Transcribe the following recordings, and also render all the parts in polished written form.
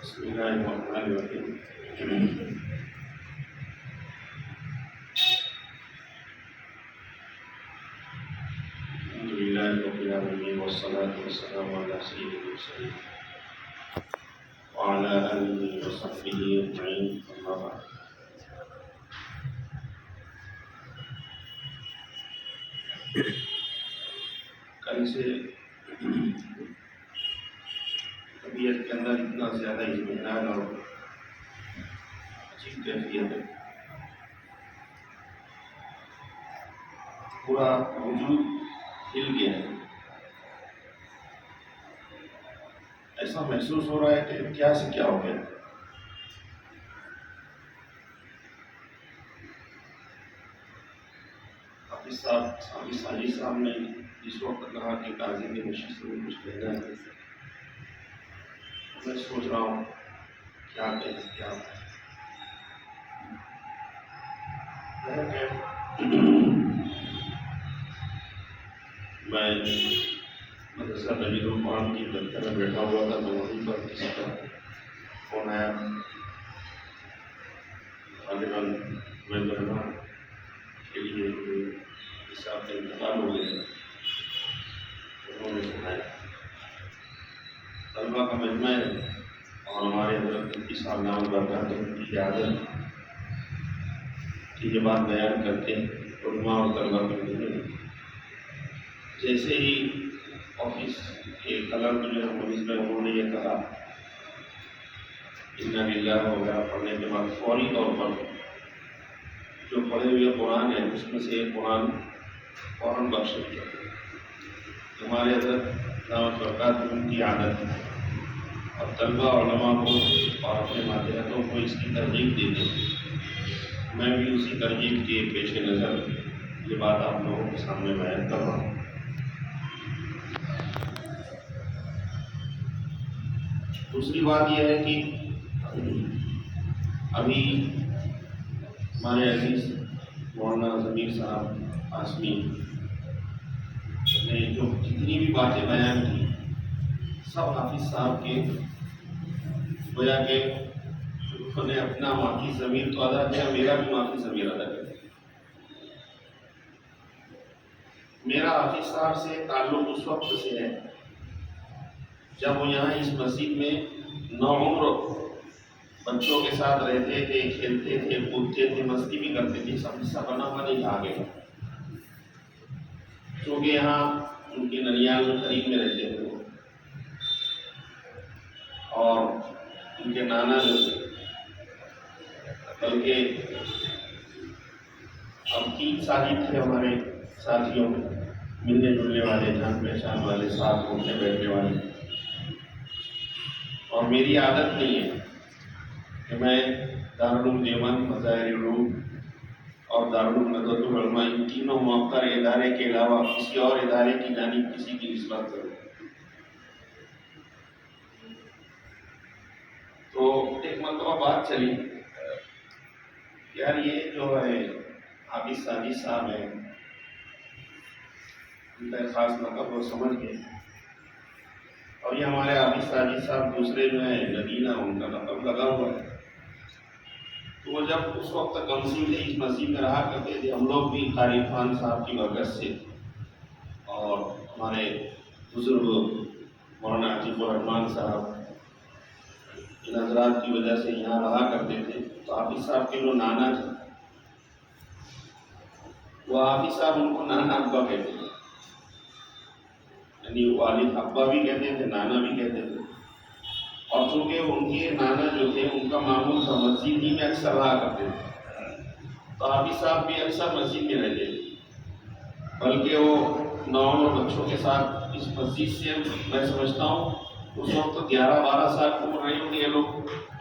بسم اللہ الرحمن الرحیم الحمد للہ رب العالمین والصلاة والسلام علی سید المرسلین وعلی آلہ وصحبہ اجمعین اما بعد۔ کل سے طبیعت کے اندر اتنا زیادہ اطمینان اور عجیب کیفیت ہے، پورا وجود ہل گیا ہے۔ ایسا محسوس ہو رہا ہے کہ کیا سے کیا ہو گیا۔ حافظ ساجد صاحب نے اس وقت کہا کہ قاضی کی نشست میں کچھ کہنا ہے، میں سوچ رہا ہوں کیا کہیں کیا میں مدرسہ نوید القرآن کی دفتر میں بیٹھا ہوا تھا تو وہیں پر کسی کا فون آیا، غالباً میں مہمان کے لیے حساب کا انتقال ہو گیا، انہوں نے سنایا طلبہ کا مجمع ہے اور ہمارے حضرت مفتی صاحب نام برکات کی عادت کی یہ بات بیان کرتے علماء اور طلبہ کے ملنے۔ جیسے ہی آفس کے کلر جو ہے پولیس میں انہوں نے یہ کہا انا للہ وغیرہ پڑھنے کے بعد فوری طور پر جو پڑھے ہوئے قرآن ہے اس میں سے ایک قرآن فوراً بخش دیا۔ ہمارے حضرت دعوت برکات کی عادت ہے اور طلبہ علماء کو اور اپنے ماتحتوں کو اس کی ترغیب دیتے ہیں۔ میں بھی اسی ترغیب کے پیش نظر یہ بات آپ لوگوں کے سامنے بیان کر رہا ہوں۔ دوسری بات یہ ہے کہ ابھی ہمارے عزیز مولانا ضمیر صاحب قاسمی نے جو جتنی بھی باتیں بیان کی سب حافظ صاحب کے گویا کہ انہوں نے اپنا معافی ضمیر تو ادا کیا، میرا بھی معافی ضمیر ادا کیا۔ میرا حافظ صاحب سے تعلق اس وقت سے ہے جب وہ یہاں اس مسجد میں نوعمر بچوں کے ساتھ رہتے تھے، کھیلتے تھے، کودتے تھے، مستی بھی کرتے تھے، سب حصہ بنا ہوا نہیں تھا آگے، کیونکہ یہاں ان کے ننیال میں قریب میں رہتے تھے اور ان کے نانا جو تھے، بلکہ اب 3 سال ہی تھے ہمارے ساتھیوں میں، ملنے جلنے والے، جان پہچان والے، ساتھ اٹھنے بیٹھنے والے۔ اور میری عادت نہیں ہے کہ میں دارالعلوم دیوبند، مظاہر علوم اور دارالعلوم ندوۃ العلماء ان تینوں موقر ادارے کے علاوہ کسی اور ادارے کی جانب کسی کی نسبت کروں۔ تو ایک مرتبہ بات چلی کہ یار یہ جو ہے حافظ ساجد صاحب ہیں، ان کا خاص لقب وہ سمجھ گئے، اور یہ ہمارے حافظ ساجد صاحب دوسرے جو ہیں نگینہ، ان کا لقب لگا ہوا ہے۔ تو وہ جب اس وقت کونسل میں اس مسجد میں رہا کرتے تھے، ہم لوگ بھی قاری خان صاحب کی برکت سے اور ہمارے بزرگ مولانا عجیب الرحمان صاحب ان حضرات کی وجہ سے یہاں رہا کرتے تھے۔ تو حافظ صاحب کے جو نانا تھے وہ حافظ صاحب ان کو نانا ابا کہتے تھے، یعنی والد ابا بھی کہتے تھے، نانا بھی کہتے تھے۔ اور چونکہ ان کے نانا جو تھے ان کا معمول تھا مسجد ہی میں اکثر رہا کرتے تھے، تو حافظ صاحب بھی اکثر مسجد میں رہتے تھے، بلکہ وہ نوعمر بچوں کے ساتھ اس مسجد سے میں سمجھتا ہوں اس وقت 11-12 سال کی عمر رہی ہوگی یہ لوگ،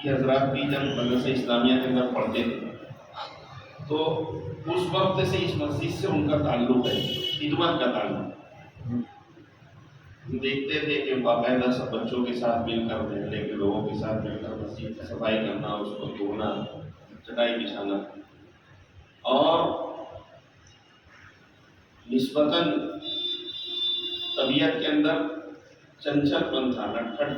یہ حضرات بھی جب مدرسہ اسلامیہ کے اندر پڑھتے تھے، تو اس وقت سے اس مسجد سے ان کا تعلق ہے، خدمت کا تعلق۔ دیکھتے تھے کہ باقاعدہ سب بچوں کے ساتھ مل کر، محلے کے لوگوں کے ساتھ مل کر مسجد کی صفائی کرنا، اس کو دھونا، چٹائی بچھانا، اور نسبتاً طبیعت کے اندر چنچل پن تھا، نٹکھٹ،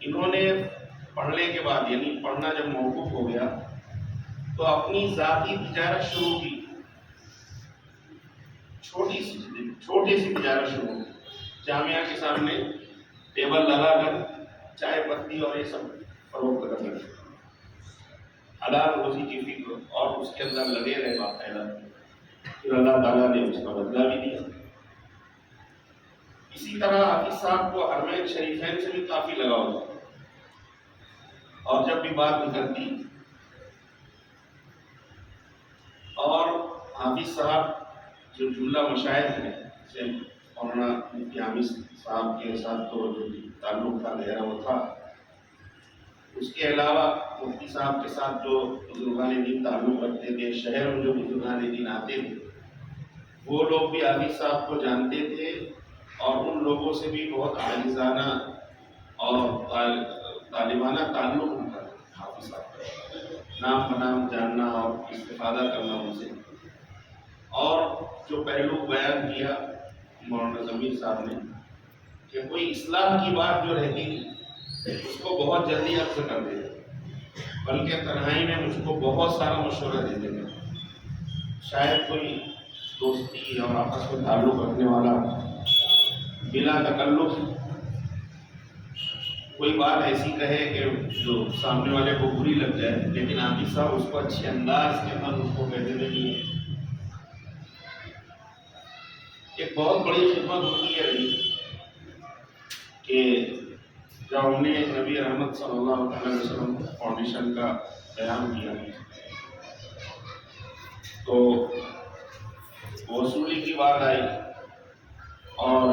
انہوں نے پڑھنے کے بعد یعنی پڑھنا جب موقوف ہو گیا تو اپنی ذاتی تجارت شروع کی، چھوٹی سی تجارت شروع کی، جامعہ کے سامنے ٹیبل لگا کر چائے پتی اور یہ سب فروخت کرنے لگے، حلال روزی کی فکر اور اس کے اندر لگے رہے باقاعدہ، پھر اللہ تعالیٰ نے اس کا بدلہ بھی دیا۔ اسی طرح حافظ صاحب کو حرمین شریفین سے بھی کافی لگاؤ تھا، اور جب بھی بات نکلتی اور حافظ صاحب جو جملہ مشاہد ہیں جیسے مولانا مفتی حامد صاحب کے ساتھ تو جو تعلق تھا گہرا وہ تھا، اس کے علاوہ مفتی صاحب کے ساتھ جو بزرگان دین تعلق رکھتے تھے، شہر میں جو بزرگان دین آتے تھے، وہ لوگ بھی حافظ صاحب کو جانتے تھے اور ان لوگوں سے بھی بہت عاجزانہ اور طالبانہ تعلق ان کا حافظ صاحب کا، نام بنام جاننا اور استفادہ کرنا ان سے۔ اور جو پہلو بیان کیا مولانا ضمیر صاحب نے کہ کوئی اصلاح کی بات جو رہتی تھی اس کو بہت جلدی عرض کر دیتے، بلکہ تنہائی میں مجھ کو بہت سارا مشورہ دیتے تھے۔ شاید کوئی دوستی اور آپس میں تعلق رکھنے والا بلا تکلف کوئی بات ایسی کہے کہ جو سامنے والے کو بری لگ جائے، لیکن حافظ صاحب اس کو اچھے انداز کے اندر اس کو کہتے تھے کہ ایک بہت بڑی خدمت ہوتی ہے رہی کہ جب ہم نے نبی رحمت صلی اللہ علیہ وسلم فاؤنڈیشن کا قیام کیا تو وصولی کی بات آئی اور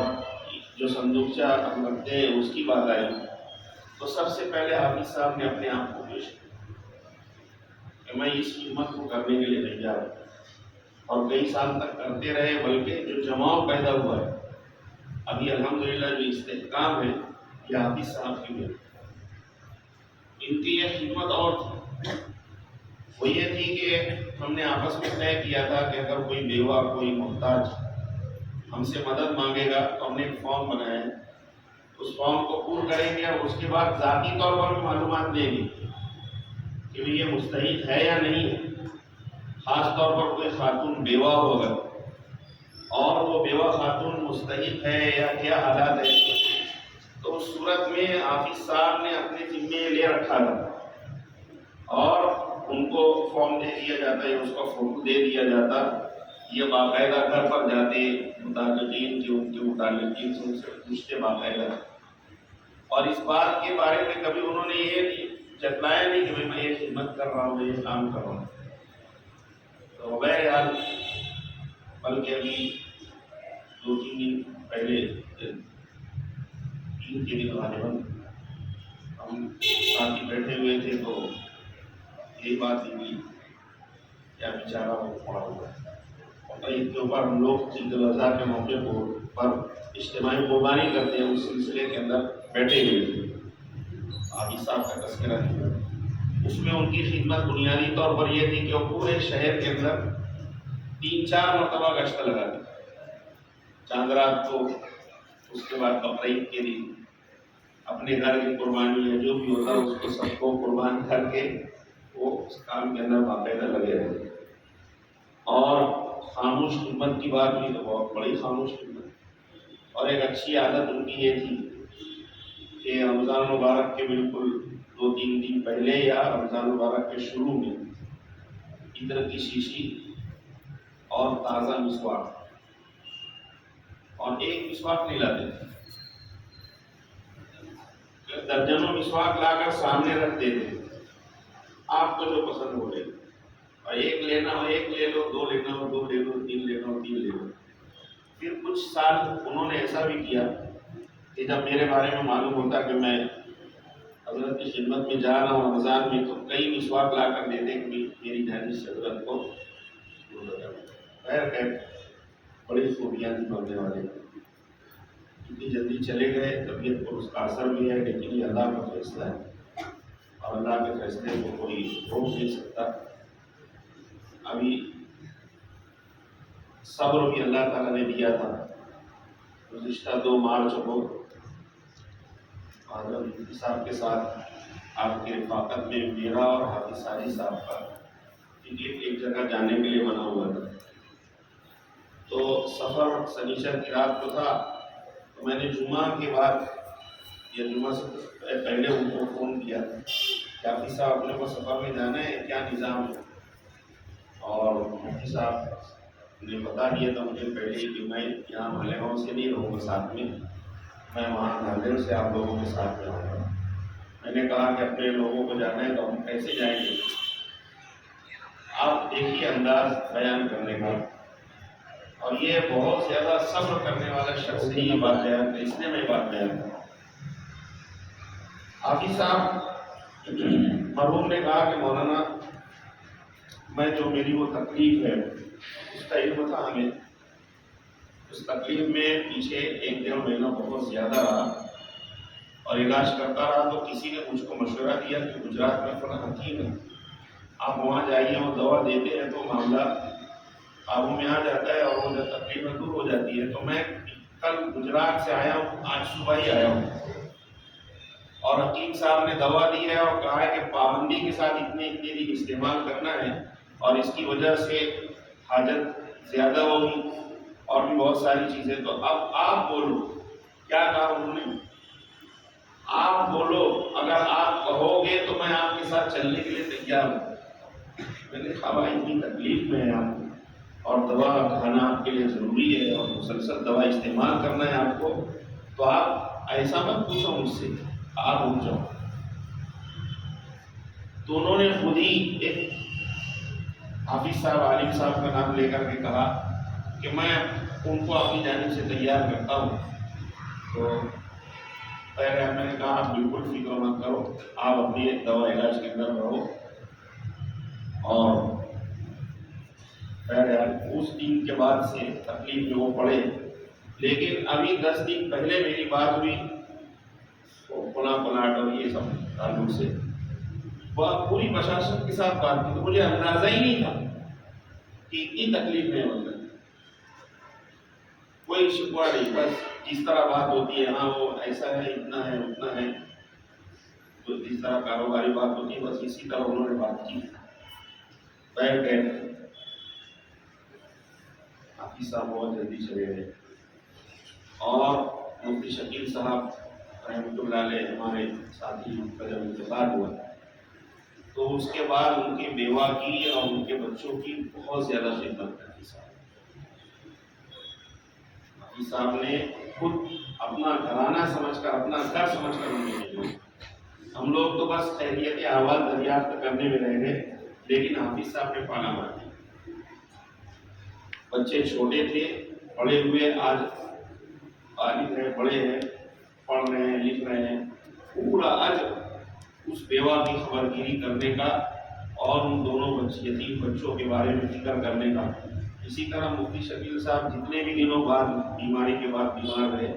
جو صندوقچہ ہم رکھتے ہیں اس کی بات آئی، تو سب سے پہلے حافظ صاحب نے اپنے آپ کو پیش کیا کہ میں اس خدمت کو کرنے کے لیے تیار ہوں، اور کئی سال تک کرتے رہے، بلکہ جو جماؤ پیدا ہوا ہے ابھی الحمدللہ جو استحکام ہے یہ حافظ صاحب کی ہے۔ ان کی یہ خدمت اور تھی، وہ یہ تھی کہ ہم نے آپس میں طے کیا تھا کہ اگر کوئی بیوہ کوئی محتاج ہم سے مدد مانگے گا تو ہم نے ایک فارم بنایا ہے، اس فارم کو پور کریں گے اور اس کے بعد ذاتی طور پر بھی معلومات دیں گے کہ یہ مستحق ہے یا نہیں ہے۔ خاص طور پر کوئی خاتون بیوہ ہو اگر اور وہ بیوہ خاتون مستحق ہے یا کیا حالات ہے، تو اس صورت میں حافظ صاحب نے اپنے ذمے لے رکھا تھا اور ان کو فارم دے دیا جاتا ہے، اس کا فوٹو دے دیا جاتا، یہ باقاعدہ گھر پر جاتے متعلقین کے ان کے متعلقین سے ان سے پوچھتے باقاعدہ، اور اس بات کے بارے میں کبھی انہوں نے یہ جتلایا نہیں کہ میں یہ خدمت کر رہا ہوں، یہ کام کر رہا ہوں۔ تو بہرحال بلکہ ابھی 2-3 دن پہلے، 3 کے دن غالباً ہم ساتھی بیٹھے ہوئے تھے تو یہی بات ہوئی کیا بیچارہ وہ پڑا ہوا ہے، اور عید کے اوپر ہم لوگ عید الاضحیٰ کے موقع پر اجتماعی قربانی کرتے ہیں، اس سلسلے کے اندر بیٹھے ہوئے تھے، حافظ صاحب کا تذکرہ کیا، اس میں ان کی خدمت بنیادی طور پر یہ تھی کہ وہ پورے شہر کے اندر 3-4 مرتبہ گشت لگا دی، چاند رات کو، اس کے بعد بقرعید کے دن، اپنے گھر کی قربانی ہے جو بھی ہوتا ہے اس کو سب کو قربان کر کے وہ اس کام کے اندر باقاعدہ لگے رہے، اور خاموش خدمت کی بات بھی تو بہت بڑی خاموش خدمت، اور ایک اچھی عادت ان کی یہ تھی کہ رمضان مبارک کے بالکل 2-3 دن پہلے یا رمضان مبارک کے شروع میں عطر کی شیشی اور تازہ مسواک، اور ایک مسواک نہیں لاتے تھے، درجنوں مسواک لا کر سامنے رکھ دیتے، آپ کو جو پسند ہو لے، اور ایک لینا ہو ایک لے لو، 2 لینا ہو 2 لے لو، 3 لینا ہو 3 لے لو۔ پھر کچھ سال انہوں نے ایسا بھی کیا کہ جب میرے بارے میں معلوم ہوتا کہ میں حضرت کی خدمت میں جا رہا ہوں رمضان میں، تو کئی مسواک لا کر دیتے کہ میری جانب سے حضرت کو خیر بڑی خوبیاں تھی بولنے والے، کیونکہ جلدی چلے گئے، طبیعت پر اس کا اثر بھی ہے، لیکن یہ اللہ کا فیصلہ ہے اور اللہ کے فیصلے کو کوئی روک نہیں سکتا۔ ابھی صبر بھی اللہ تعالیٰ نے دیا تھا، گزشتہ 2 مارچ کو حضرت مفتی صاحب کے ساتھ آپ کی رفاقت میں میرا اور حافظ ساجد صاحب کا ایک جگہ جانے کے لیے بنا ہوا تھا. تو سفر سنیچر کی رات کو تھا، تو میں نے جمعہ کے بعد یا جمعہ سے پہلے ان کو فون کیا کہ حافظ صاحب اپنے کو سفر میں جانا ہے، کیا نظام ہے. اور مفتی صاحب نے بتا دیا تھا مجھے پہلے ہی کہ میں یہاں مالیگاؤں سے نہیں رہوں گا ساتھ میں وہاں ناندیڑ سے آپ لوگوں کے ساتھ میں آؤں گا. میں نے کہا کہ اپنے لوگوں کو جانا ہے تو ہم کیسے جائیں گے. آپ دیکھیے انداز بیان کرنے کا، اور یہ بہت زیادہ صبر کرنے والا شخص ہے. یہ بات بیان کر، اس نے میں بات بیان کر. حافظ صاحب مرحوم نے کہا کہ مولانا میں جو میری وہ تکلیف ہے اس کا علم تھا ہمیں. اس تکلیف میں پیچھے 1-1.5 مہینہ بہت زیادہ رہا اور علاج کرتا رہا. تو کسی نے مجھ کو مشورہ دیا کہ گجرات میں فلاں حکیم ہے، آپ وہاں جائیے، وہ دوا دیتے ہیں تو معاملہ قابو میں آ جاتا ہے اور وہ جو تکلیفیں دور ہو جاتی ہے. تو میں کل گجرات سے آیا ہوں، آج صبح ہی آیا ہوں، اور حکیم صاحب نے دوا دی ہے اور کہا ہے کہ پابندی کے ساتھ اتنے دن استعمال کرنا ہے، اور اس کی وجہ سے حاجت زیادہ ہوگی اور بھی بہت ساری چیزیں. تو اب آپ بولو کیا کہا انہوں نے. آپ بولو، اگر آپ کہو گے تو میں آپ کے ساتھ چلنے کے لیے تیار ہوں. میں نے کہا بھائی اتنی تکلیف میں ہے آپ، اور دوا کھانا آپ کے لیے ضروری ہے اور مسلسل دوا استعمال کرنا ہے آپ کو، تو آپ ایسا مت پوچھو مجھ سے، آپ رک جاؤ. تو انہوں نے خود ہی ایک حافظ صاحب عالم صاحب کا نام لے کر کے کہا کہ میں ان کو اپنی جانب سے تیار کرتا ہوں. تو میں نے کہا آپ بالکل فکر مت کرو، آپ اپنی ایک دوا علاج کے اندر رہو. اور اس دن کے بعد سے تکلیف میں وہ پڑے. لیکن ابھی 10 دن پہلے میری بات ہوئی پلاٹ اور یہ سب تعلق سے، وہ پوری بشاشت کے ساتھ بات کی. تو مجھے اندازہ ہی نہیں تھا کہ اتنی تکلیف میں ہوتا ہے. کوئی شکوہ نہیں، بس جس طرح بات ہوتی ہے، ہاں وہ ایسا ہے، اتنا ہے، اتنا ہے، تو جس طرح کاروباری بات ہوتی ہے بس اسی طرح انہوں نے بات کی. بیٹھ گئے. حافظ صاحب بہت جلدی چلے گئے، اور مفتی شکیل صاحب رحمۃ اللہ علیہ ہمارے ساتھی کا جب انتقال ہوا تو اس کے بعد ان کی بیوہ کی اور ان کے بچوں کی بہت زیادہ خدمت کرتی. حافظ صاحب نے خود اپنا گھرانہ سمجھ کر، اپنا گھر سمجھ کر ان کو بھیجا. ہم لوگ تو بس خیریت احوال دریافت کرنے میں رہ گئے، لیکن حافظ صاحب نے پالا مار دیا. بچے چھوٹے تھے، بڑے ہوئے، آج بالغ ہیں، بڑے ہیں، پڑھ رہے ہیں، لکھ رہے ہیں. پورا آج اس بیوہ کی خبر گیری کرنے کا اور ان دونوں یتیم بچوں کے بارے میں فکر کرنے کا. اسی طرح مفتی شکیل صاحب جتنے بھی دنوں بعد بیماری کے بعد بیمار رہے،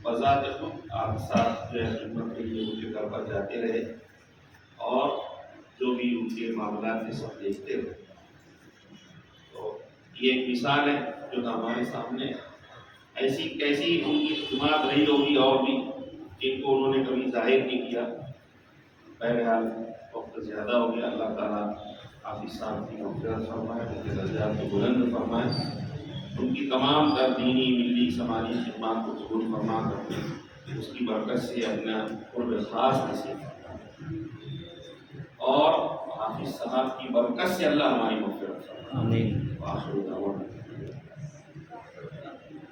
بذات خود آپ ساتھ جو ہے خدمت کے لیے ان کے گھر پر جاتے رہے اور جو بھی ان کے معاملات تھے سب دیکھتے رہے. تو یہ ایک مثال ہے جو ہمارے سامنے ایسی کیسی ان کی خدمات رہی ہوگی اور بھی جن کو انہوں نے کبھی ظاہر نہیں کیا. بہرحال وقت زیادہ ہو گیا. اللہ تعالیٰ حافظ صاحب کی مغفرت فرمائے، ان کے درجات کو بلند فرمائے، ان کی تمام تر دینی، ملی، سماجی خدمات کو قبول فرما کر اس کی برکت سے اپنا قرب خاص نصیب فرمائے، اور حافظ صاحب کی برکت سے اللہ ہماری مغفرت فرمائے. آمین.